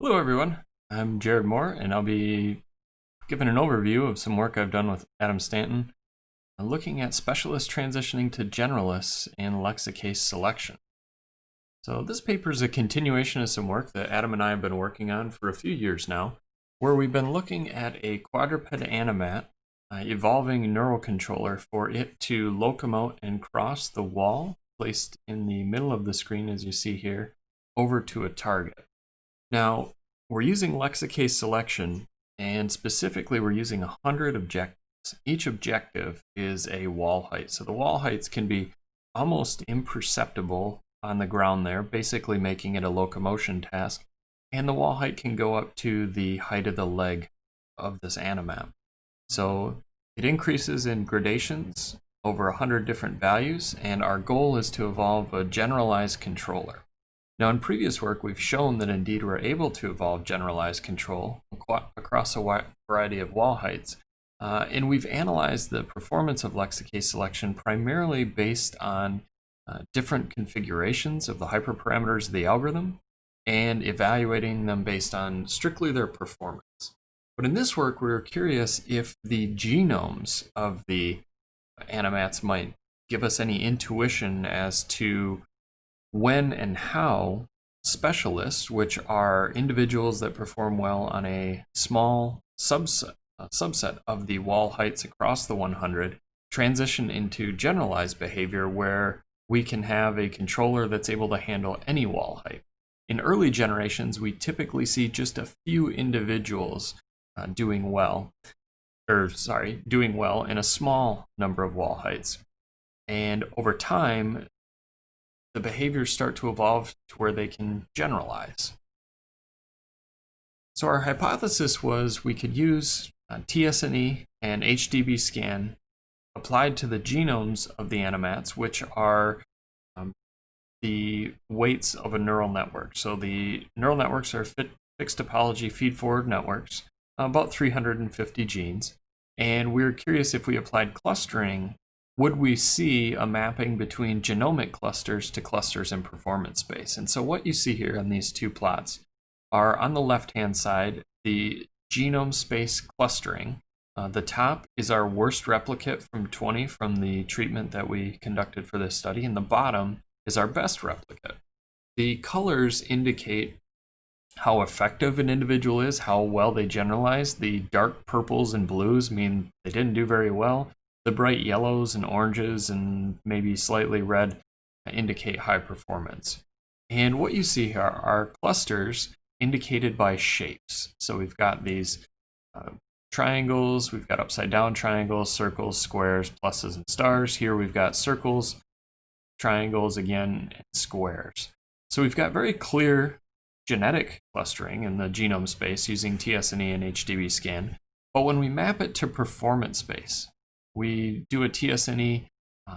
Hello everyone, I'm Jared Moore and I'll be giving an overview of some work I've done with Adam Stanton looking at specialists transitioning to generalists in Lexicase selection. So this paper is a continuation of some work that Adam and I have been working on for a few years now, where we've been looking at a quadruped animat evolving neural controller for it to locomote and cross the wall placed in the middle of the screen, as you see here, over to a target. Now, we're using Lexicase selection, and specifically we're using 100 objectives. Each objective is a wall height. So the wall heights can be almost imperceptible on the ground there, basically making it a locomotion task. And the wall height can go up to the height of the leg of this animat. So it increases in gradations over 100 different values, and our goal is to evolve a generalized controller. Now, in previous work, we've shown that indeed we're able to evolve generalized control across a wide variety of wall heights, and we've analyzed the performance of Lexicase selection primarily based on different configurations of the hyperparameters of the algorithm and evaluating them based on strictly their performance. But in this work, we were curious if the genomes of the animats might give us any intuition as to when and how specialists, which are individuals that perform well on a small subset of the wall heights across the 100, transition into generalized behavior where we can have a controller that's able to handle any wall height. In early generations, we typically see just a few individuals doing well in a small number of wall heights. And over time, the behaviors start to evolve to where they can generalize. So our hypothesis was we could use TSNE and HDB scan applied to the genomes of the animats, which are the weights of a neural network. So the neural networks are fixed topology feed-forward networks, about 350 genes. And we were curious if we applied clustering, would we see a mapping between genomic clusters to clusters in performance space? And so what you see here on these two plots are, on the left-hand side, the genome space clustering. The top is our worst replicate from 20 from the treatment that we conducted for this study, and the bottom is our best replicate. The colors indicate how effective an individual is, how well they generalize. The dark purples and blues mean they didn't do very well. The bright yellows and oranges and maybe slightly red indicate high performance. And what you see here are clusters indicated by shapes. So we've got these triangles, we've got upside down triangles, circles, squares, pluses, and stars. Here we've got circles, triangles again, and squares. So we've got very clear genetic clustering in the genome space using TSNE and HDB scan. But when we map it to performance space, we do a TSNE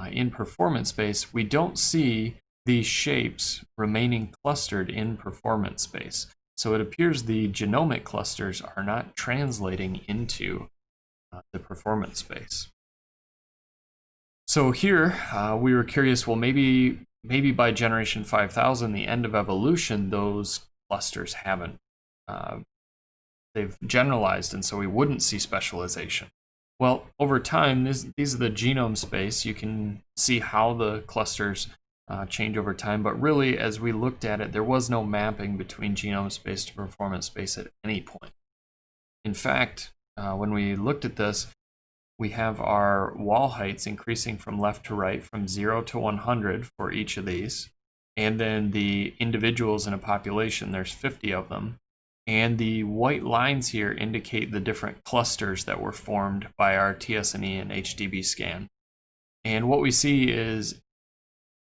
in performance space, we don't see these shapes remaining clustered in performance space. So it appears the genomic clusters are not translating into the performance space. So here we were curious, well, maybe by generation 5000, the end of evolution, those clusters haven't, they've generalized, and so we wouldn't see specialization. Well, over time, these are the genome space. You can see how the clusters change over time, but really, as we looked at it, there was no mapping between genome space to performance space at any point. In fact, when we looked at this, we have our wall heights increasing from left to right, from 0 to 100 for each of these, and then the individuals in a population, there's 50 of them. And the white lines here indicate the different clusters that were formed by our TSNE and HDB scan. And what we see is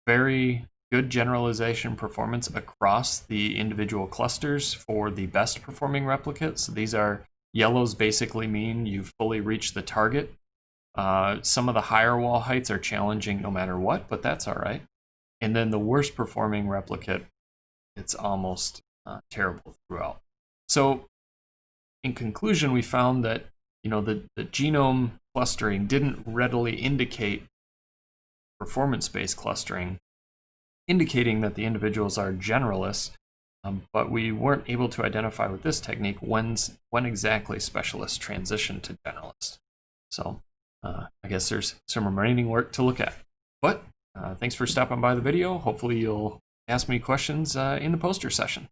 very good generalization performance across the individual clusters for the best performing replicates. So these are yellows, basically mean you've fully reached the target. Some of the higher wall heights are challenging no matter what, but that's all right. And then the worst performing replicate, it's almost terrible throughout. So in conclusion, we found that the genome clustering didn't readily indicate performance-based clustering, indicating that the individuals are generalists but we weren't able to identify with this technique when exactly specialists transition to generalist. So I guess there's some remaining work to look at. But thanks for stopping by the video. Hopefully you'll ask me questions in the poster session.